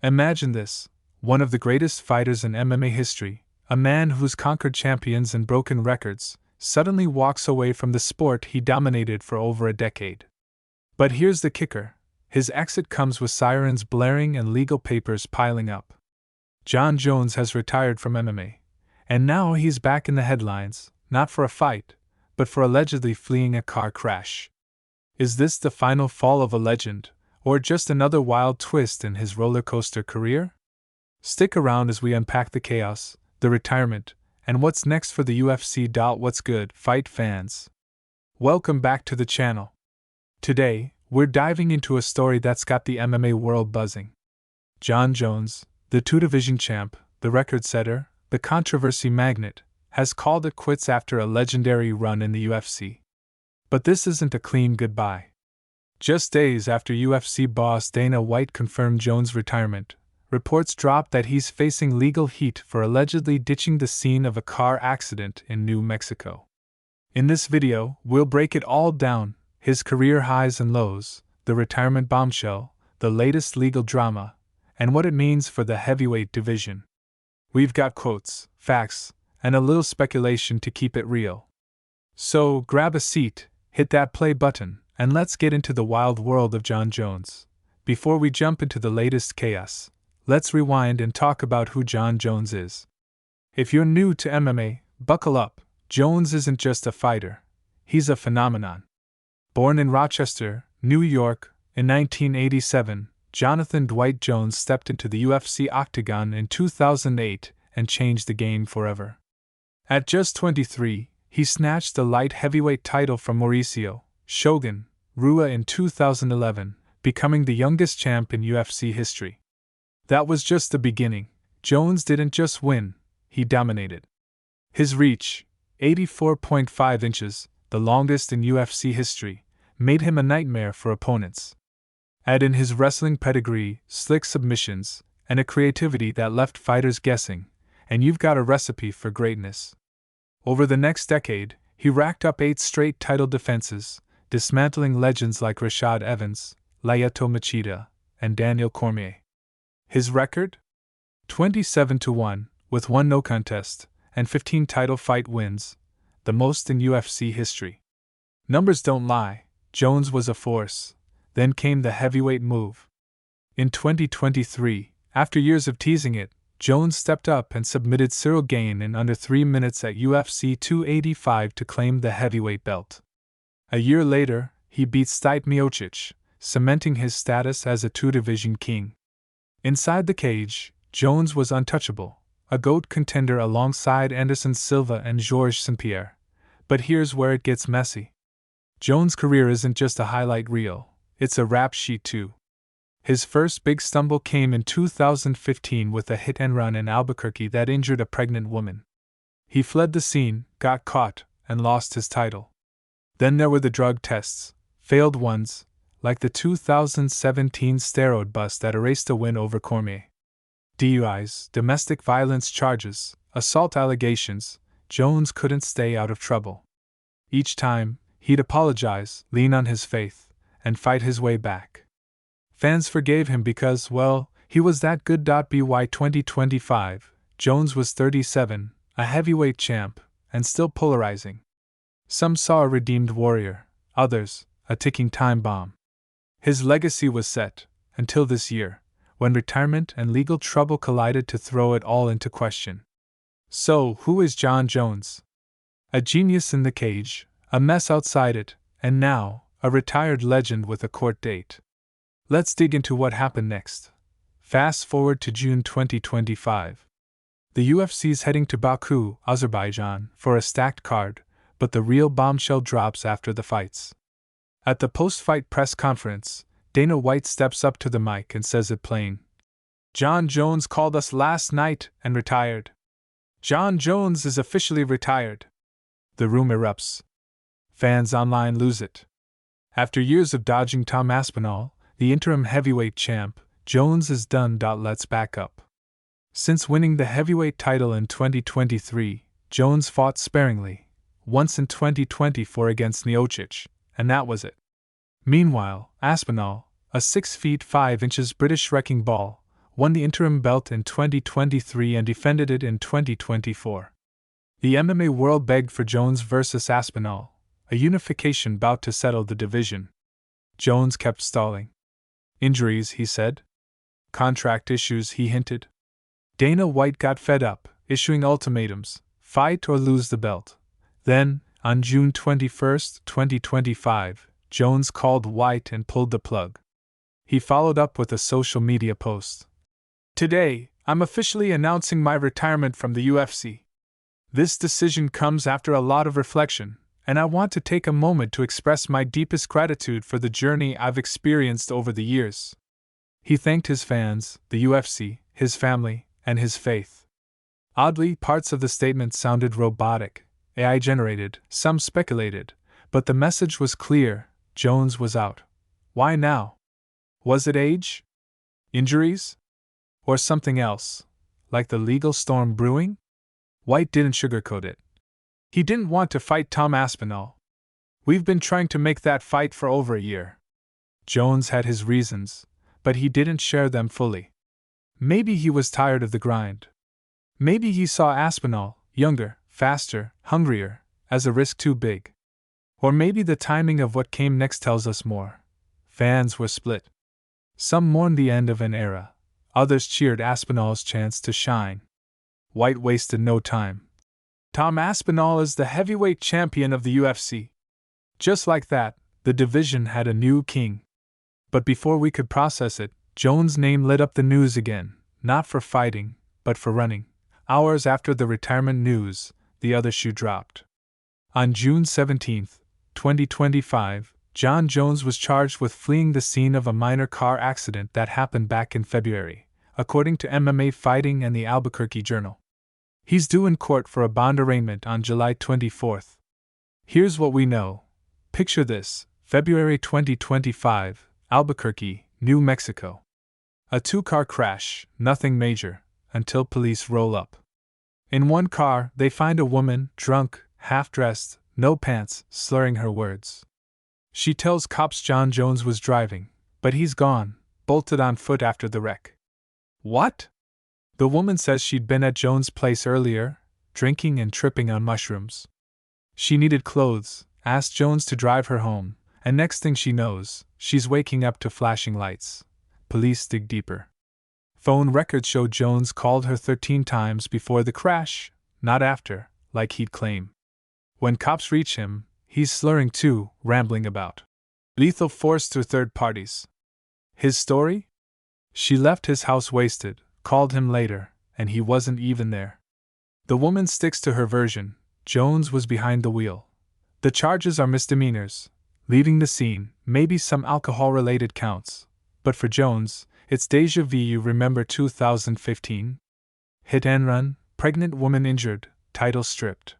Imagine this: one of the greatest fighters in MMA history, a man who's conquered champions and broken records, suddenly walks away from the sport he dominated for over a decade. But here's the kicker: his exit comes with sirens blaring and legal papers piling up. Jon Jones has retired from MMA, and now he's back in the headlines, not for a fight, but for allegedly fleeing a car crash. Is this the final fall of a legend, or just another wild twist in his roller coaster career? Stick around as we unpack the chaos, the retirement, and what's next for the UFC. What's good, fight fans? Welcome back to the channel. Today, we're diving into a story that's got the MMA world buzzing. Jon Jones, the two-division champ, the record setter, the controversy magnet, has called it quits after a legendary run in the UFC. But this isn't a clean goodbye. Just days after UFC boss Dana White confirmed Jones' retirement, reports dropped that he's facing legal heat for allegedly ditching the scene of a car accident in New Mexico. In this video, we'll break it all down: his career highs and lows, the retirement bombshell, the latest legal drama, and what it means for the heavyweight division. We've got quotes, facts, and a little speculation to keep it real. So grab a seat, hit that play button, and let's get into the wild world of Jon Jones. Before we jump into the latest chaos, let's rewind and talk about who Jon Jones is. If you're new to MMA, buckle up. Jones isn't just a fighter, he's a phenomenon. Born in Rochester, New York, in 1987, Jonathan Dwight Jones stepped into the UFC octagon in 2008 and changed the game forever. At just 23, he snatched the light heavyweight title from Mauricio Shogun Rua in 2011, becoming the youngest champ in UFC history. That was just the beginning. Jones didn't just win, he dominated. His reach, 84.5 inches, the longest in UFC history, made him a nightmare for opponents. Add in his wrestling pedigree, slick submissions, and a creativity that left fighters guessing, and you've got a recipe for greatness. Over the next decade, he racked up 8 straight title defenses, dismantling legends like Rashad Evans, Lyoto Machida, and Daniel Cormier. His record? 27-1, with 1 no contest, and 15 title fight wins, the most in UFC history. Numbers don't lie, Jones was a force. Then came the heavyweight move. In 2023, after years of teasing it, Jones stepped up and submitted Cyril Gane in under 3 minutes at UFC 285 to claim the heavyweight belt. A year later, he beat Stipe Miocic, cementing his status as a two-division king. Inside the cage, Jones was untouchable, a GOAT contender alongside Anderson Silva and Georges St-Pierre. But here's where it gets messy. Jones' career isn't just a highlight reel, it's a rap sheet too. His first big stumble came in 2015 with a hit-and-run in Albuquerque that injured a pregnant woman. He fled the scene, got caught, and lost his title. Then there were the drug tests, failed ones, like the 2017 steroid bust that erased a win over Cormier. DUIs, domestic violence charges, assault allegations, Jones couldn't stay out of trouble. Each time, he'd apologize, lean on his faith, and fight his way back. Fans forgave him because, well, he was that good. By 2025, Jones was 37, a heavyweight champ, and still polarizing. Some saw a redeemed warrior, others, a ticking time bomb. His legacy was set, until this year, when retirement and legal trouble collided to throw it all into question. So, who is Jon Jones? A genius in the cage, a mess outside it, and now, a retired legend with a court date. Let's dig into what happened next. Fast forward to June 2025. The UFC's heading to Baku, Azerbaijan, for a stacked card, but the real bombshell drops after the fights. At the post-fight press conference, Dana White steps up to the mic and says it plain. Jon Jones called us last night and retired. Jon Jones is officially retired. The room erupts. Fans online lose it. After years of dodging Tom Aspinall, the interim heavyweight champ, Jones is done. Let's back up. Since winning the heavyweight title in 2023, Jones fought sparingly, once in 2024 against Miocic, and that was it. Meanwhile, Aspinall, a 6 feet 5 inches British wrecking ball, won the interim belt in 2023 and defended it in 2024. The MMA world begged for Jones versus Aspinall, a unification bout to settle the division. Jones kept stalling. Injuries, he said. Contract issues, he hinted. Dana White got fed up, issuing ultimatums: fight or lose the belt. Then, on June 21, 2025, Jones called White and pulled the plug. He followed up with a social media post. Today, I'm officially announcing my retirement from the UFC. This decision comes after a lot of reflection, and I want to take a moment to express my deepest gratitude for the journey I've experienced over the years. He thanked his fans, the UFC, his family, and his faith. Oddly, parts of the statement sounded robotic, AI-generated, some speculated, but the message was clear: Jones was out. Why now? Was it age? Injuries? Or something else, like the legal storm brewing? White didn't sugarcoat it. He didn't want to fight Tom Aspinall. We've been trying to make that fight for over a year. Jones had his reasons, but he didn't share them fully. Maybe he was tired of the grind. Maybe he saw Aspinall, younger, faster, hungrier, as a risk too big. Or maybe the timing of what came next tells us more. Fans were split. Some mourned the end of an era. Others cheered Aspinall's chance to shine. White wasted no time. Tom Aspinall is the heavyweight champion of the UFC. Just like that, the division had a new king. But before we could process it, Jones' name lit up the news again, not for fighting, but for running. Hours after the retirement news, the other shoe dropped. On June 17, 2025, Jon Jones was charged with fleeing the scene of a minor car accident that happened back in February, according to MMA Fighting and the Albuquerque Journal. He's due in court for a bond arraignment on July 24. Here's what we know. Picture this: February 2025, Albuquerque, New Mexico. A two-car crash, nothing major, until police roll up. In one car, they find a woman, drunk, half-dressed, no pants, slurring her words. She tells cops Jon Jones was driving, but he's gone, bolted on foot after the wreck. What? The woman says she'd been at Jones' place earlier, drinking and tripping on mushrooms. She needed clothes, asked Jones to drive her home, and next thing she knows, she's waking up to flashing lights. Police dig deeper. Phone records show Jones called her 13 times before the crash, not after, like he'd claim. When cops reach him, he's slurring too, rambling about lethal force through third parties. His story? She left his house wasted, called him later, and he wasn't even there. The woman sticks to her version: Jones was behind the wheel. The charges are misdemeanors: leaving the scene, maybe some alcohol-related counts. But for Jones, it's déjà vu. You remember 2015? Hit and run, pregnant woman injured, title stripped.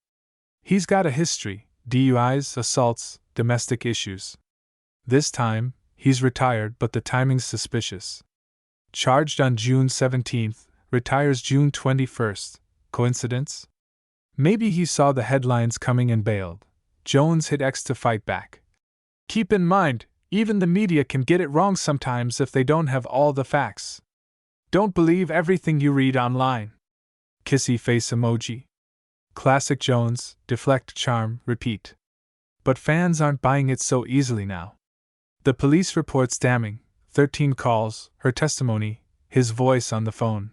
He's got a history: DUIs, assaults, domestic issues. This time, he's retired, but the timing's suspicious. Charged on June 17th, retires June 21st. Coincidence? Maybe he saw the headlines coming and bailed. Jones hit X to fight back. Keep in mind, even the media can get it wrong sometimes if they don't have all the facts. Don't believe everything you read online. Kissy face emoji. Classic Jones: deflect, charm, repeat. But fans aren't buying it so easily now. The police report's damning: 13 calls, her testimony, his voice on the phone.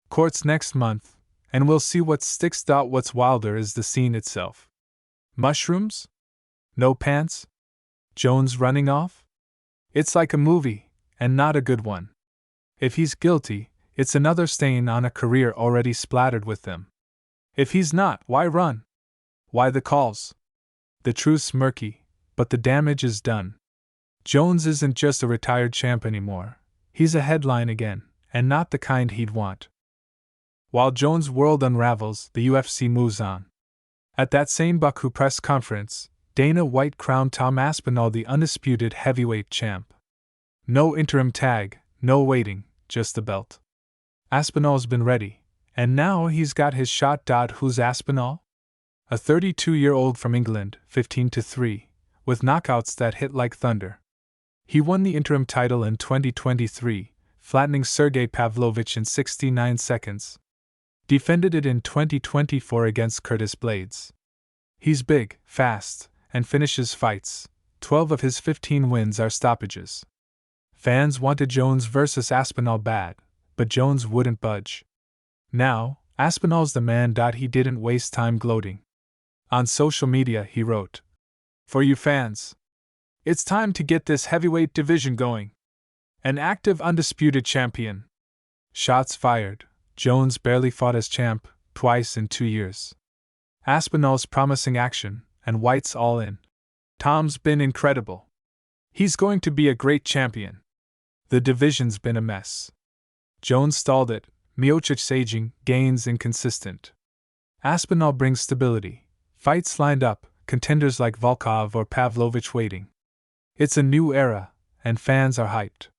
Court's next month, and we'll see what sticks. What's wilder is the scene itself. Mushrooms? No pants? Jones running off? It's like a movie, and not a good one. If he's guilty, it's another stain on a career already splattered with them. If he's not, why run? Why the calls? The truth's murky, but the damage is done. Jones isn't just a retired champ anymore. He's a headline again, and not the kind he'd want. While Jones' world unravels, the UFC moves on. At that same Baku press conference, Dana White crowned Tom Aspinall the undisputed heavyweight champ. No interim tag, no waiting, just the belt. Aspinall's been ready, and now he's got his shot. Who's Aspinall? A 32-year-old from England, 15-3, with knockouts that hit like thunder. He won the interim title in 2023, flattening Sergey Pavlovich in 69 seconds. Defended it in 2024 against Curtis Blades. He's big, fast, and finishes fights. 12 of his 15 wins are stoppages. Fans wanted Jones versus Aspinall bad, but Jones wouldn't budge. Now, Aspinall's the man. He didn't waste time gloating. On social media, he wrote, "For you fans, it's time to get this heavyweight division going. An active, undisputed champion." Shots fired. Jones barely fought as champ, twice in 2 years. Aspinall's promising action, and White's all in. Tom's been incredible. He's going to be a great champion. The division's been a mess. Jones stalled it, Miocic saging, gains inconsistent. Aspinall brings stability. Fights lined up, contenders like Volkov or Pavlovich waiting. It's a new era, and fans are hyped.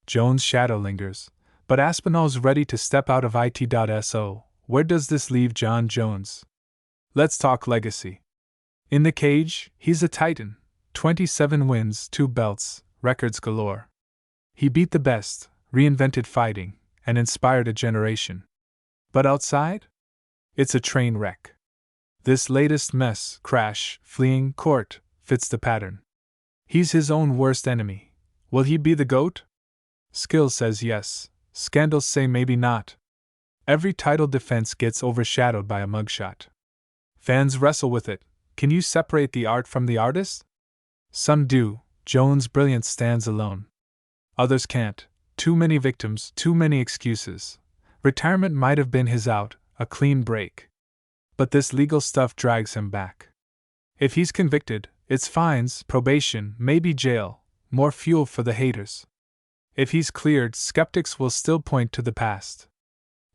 Jones' shadow lingers, but Aspinall's ready to step out of it.so. Where does this leave Jon Jones? Let's talk legacy. In the cage, he's a titan. 27 wins, 2 belts, records galore. He beat the best, reinvented fighting, and inspired a generation. But outside? It's a train wreck. This latest mess, crash, fleeing, court, fits the pattern. He's his own worst enemy. Will he be the GOAT? Skill says yes, scandals say maybe not. Every title defense gets overshadowed by a mugshot. Fans wrestle with it. Can you separate the art from the artist? Some do. Jones' brilliance stands alone. Others can't. Too many victims, too many excuses. Retirement might have been his out, a clean break. But this legal stuff drags him back. If he's convicted, it's fines, probation, maybe jail, more fuel for the haters. If he's cleared, skeptics will still point to the past.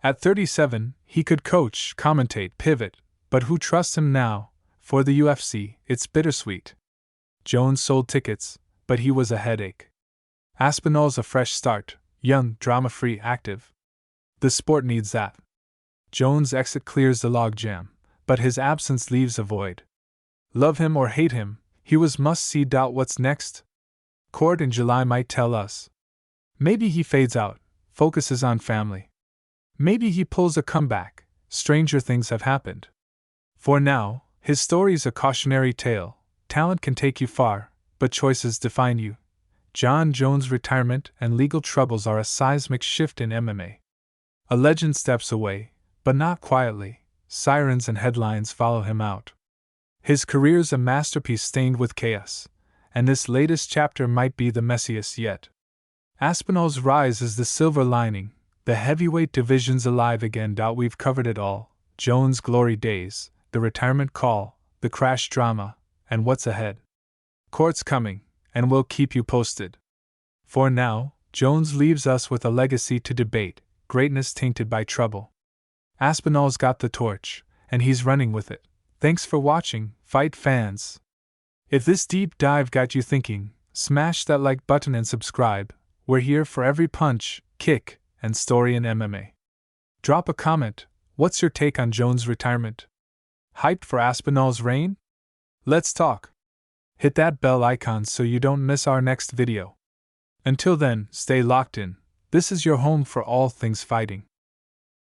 At 37, he could coach, commentate, pivot, but who trusts him now? For the UFC, it's bittersweet. Jones sold tickets, but he was a headache. Aspinall's a fresh start, young, drama-free, active. The sport needs that. Jones' exit clears the logjam, but his absence leaves a void. Love him or hate him, he was must-see. What's next? Court in July might tell us. Maybe he fades out, focuses on family. Maybe he pulls a comeback. Stranger things have happened. For now, his story's a cautionary tale. Talent can take you far, but choices define you. Jon Jones' retirement and legal troubles are a seismic shift in MMA. A legend steps away, but not quietly. Sirens and headlines follow him out. His career's a masterpiece stained with chaos, and this latest chapter might be the messiest yet. Aspinall's rise is the silver lining. The heavyweight division's alive again. We've covered it all. Jones' glory days, the retirement call, the crash drama, and what's ahead. Court's coming, and we'll keep you posted. For now, Jones leaves us with a legacy to debate, greatness tainted by trouble. Aspinall's got the torch, and he's running with it. Thanks for watching, Fight fans. If this deep dive got you thinking, smash that like button and subscribe. We're here for every punch, kick, and story in MMA. Drop a comment. What's your take on Jones' retirement? Hyped for Aspinall's reign? Let's talk. Hit that bell icon so you don't miss our next video. Until then, stay locked in. This is your home for all things fighting.